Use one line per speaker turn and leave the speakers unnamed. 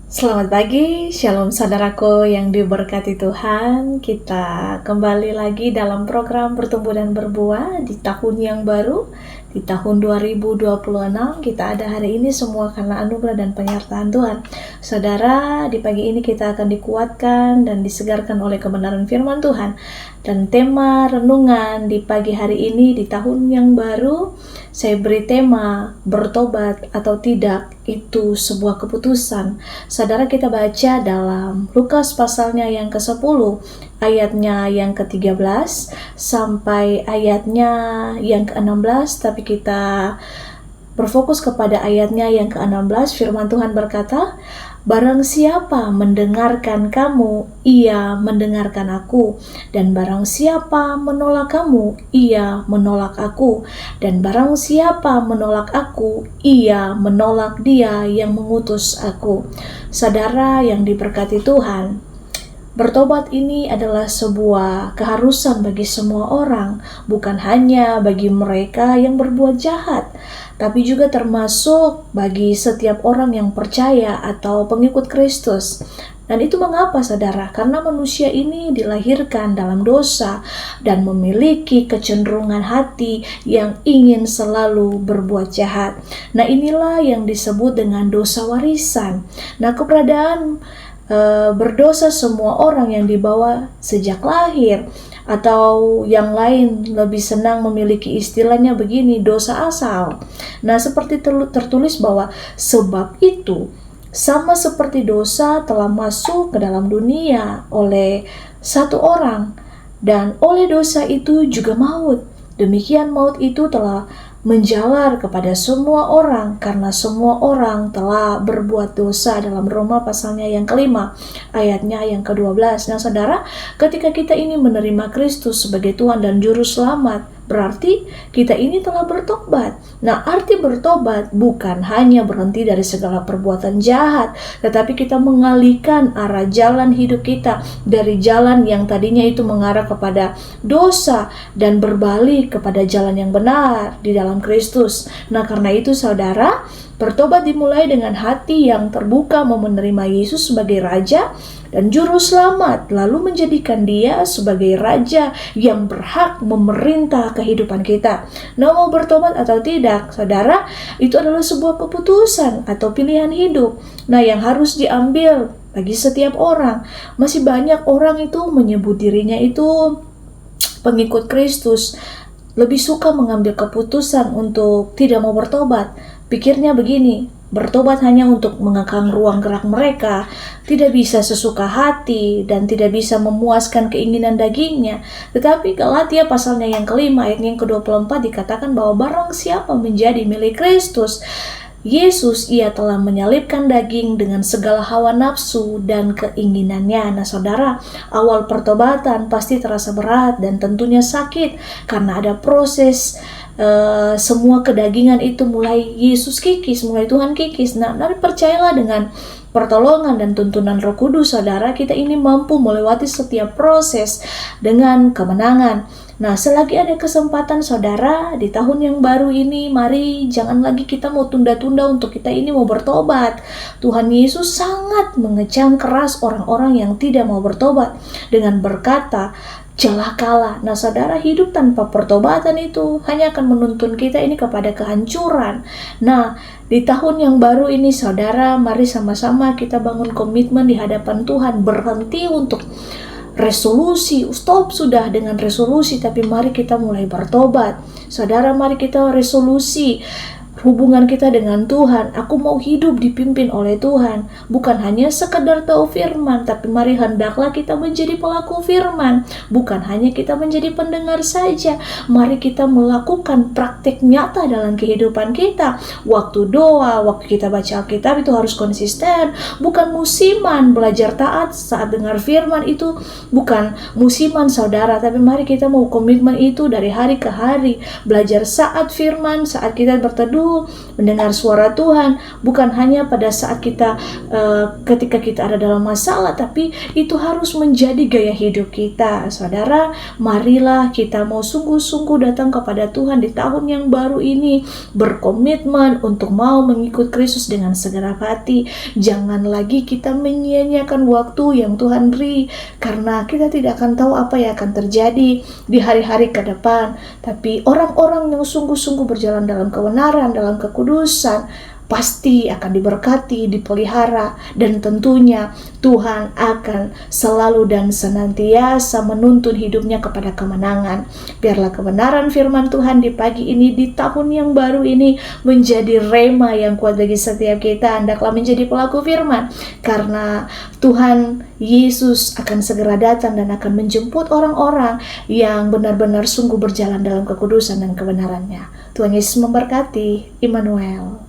Selamat pagi, shalom saudaraku yang diberkati Tuhan. Kita kembali lagi dalam program Bertumbuh dan Berbuah di tahun yang baru, di tahun 2026. Kita ada hari ini semua karena anugerah dan penyertaan Tuhan. Saudara, di pagi ini kita akan dikuatkan dan disegarkan oleh kebenaran firman Tuhan. Dan tema renungan di pagi hari ini di tahun yang baru, saya beri tema bertobat atau tidak itu sebuah keputusan. Saudara, kita baca dalam Lukas pasalnya yang ke-10, ayatnya yang ke-13 sampai ayatnya yang ke-16, tapi kita berfokus kepada ayatnya yang ke-16. Firman Tuhan berkata, "Barang siapa mendengarkan kamu, ia mendengarkan aku. Dan barang siapa menolak kamu, ia menolak aku. Dan barang siapa menolak aku, ia menolak dia yang mengutus aku." Saudara yang diberkati Tuhan, bertobat ini adalah sebuah keharusan bagi semua orang, bukan hanya bagi mereka yang berbuat jahat, tapi juga termasuk bagi setiap orang yang percaya atau pengikut Kristus. Dan itu mengapa, saudara? Karena manusia ini dilahirkan dalam dosa dan memiliki kecenderungan hati yang ingin selalu berbuat jahat. Nah, inilah yang disebut dengan dosa warisan. Nah, keberadaan berdosa semua orang yang dibawa sejak lahir, atau yang lain lebih senang memiliki istilahnya begini, dosa asal. Nah, seperti tertulis bahwa sebab itu sama seperti dosa telah masuk ke dalam dunia oleh satu orang, dan oleh dosa itu juga maut. Demikian maut itu telah menjalar kepada semua orang karena semua orang telah berbuat dosa, dalam Roma pasalnya yang ke-5 ayatnya yang ke-12. Nah, saudara, ketika kita ini menerima Kristus sebagai Tuhan dan Juru Selamat, berarti kita ini telah bertobat. Nah, arti bertobat bukan hanya berhenti dari segala perbuatan jahat, tetapi kita mengalihkan arah jalan hidup kita dari jalan yang tadinya itu mengarah kepada dosa dan berbalik kepada jalan yang benar di dalam Kristus. Nah, karena itu saudara, bertobat dimulai dengan hati yang terbuka mau menerima Yesus sebagai Raja dan Juru Selamat, lalu menjadikan Dia sebagai Raja yang berhak memerintah kehidupan kita. Nah, mau bertobat atau tidak, saudara, itu adalah sebuah keputusan atau pilihan hidup. Nah, yang harus diambil bagi setiap orang. Masih banyak orang itu menyebut dirinya itu pengikut Kristus, lebih suka mengambil keputusan untuk tidak mau bertobat. Pikirnya begini, bertobat hanya untuk mengekang ruang gerak mereka, tidak bisa sesuka hati dan tidak bisa memuaskan keinginan dagingnya. Tetapi Galatia pasalnya yang ke-5 ayatnya yang ke-24 dikatakan bahwa barang siapa menjadi milik Kristus Yesus, ia telah menyalibkan daging dengan segala hawa nafsu dan keinginannya. Nah, saudara, awal pertobatan pasti terasa berat dan tentunya sakit karena ada proses semua kedagingan itu mulai Yesus kikis, mulai Tuhan kikis. Nah, percayalah dengan pertolongan dan tuntunan Roh Kudus, saudara, kita ini mampu melewati setiap proses dengan kemenangan. Nah, selagi ada kesempatan, saudara, di tahun yang baru ini, mari jangan lagi kita mau tunda-tunda untuk kita ini mau bertobat. Tuhan Yesus sangat mengecam keras orang-orang yang tidak mau bertobat dengan berkata, celakalah. Nah, saudara, hidup tanpa pertobatan itu hanya akan menuntun kita ini kepada kehancuran. Nah, di tahun yang baru ini, saudara, mari sama-sama kita bangun komitmen di hadapan Tuhan, berhenti untuk resolusi, stop sudah dengan resolusi, tapi mari kita mulai bertobat. Saudara, mari kita resolusi hubungan kita dengan Tuhan. Aku mau hidup dipimpin oleh Tuhan, bukan hanya sekedar tahu firman, tapi mari hendaklah kita menjadi pelaku firman, bukan hanya kita menjadi pendengar saja. Mari kita melakukan praktik nyata dalam kehidupan kita. Waktu doa, waktu kita baca Alkitab itu harus konsisten, bukan musiman. Belajar taat saat dengar firman itu bukan musiman, saudara, tapi mari kita mau komitmen itu dari hari ke hari. Belajar saat firman, saat kita berteduh, rindu mendengar suara Tuhan, bukan hanya pada saat kita ketika kita ada dalam masalah, tapi itu harus menjadi gaya hidup kita. Saudara, marilah kita mau sungguh-sungguh datang kepada Tuhan di tahun yang baru ini, berkomitmen untuk mau mengikut Kristus dengan segenap hati. Jangan lagi kita menyia-nyiakan waktu yang Tuhan beri, karena kita tidak akan tahu apa yang akan terjadi di hari-hari ke depan. Tapi orang-orang yang sungguh-sungguh berjalan dalam kebenaran, dalam kekudusan, pasti akan diberkati, dipelihara, dan tentunya Tuhan akan selalu dan senantiasa menuntun hidupnya kepada kemenangan. Biarlah kebenaran firman Tuhan di pagi ini, di tahun yang baru ini, menjadi rema yang kuat bagi setiap kita. Hendaklah menjadi pelaku firman, karena Tuhan Yesus akan segera datang dan akan menjemput orang-orang yang benar-benar sungguh berjalan dalam kekudusan dan kebenarannya. Tuhan Yesus memberkati. Immanuel.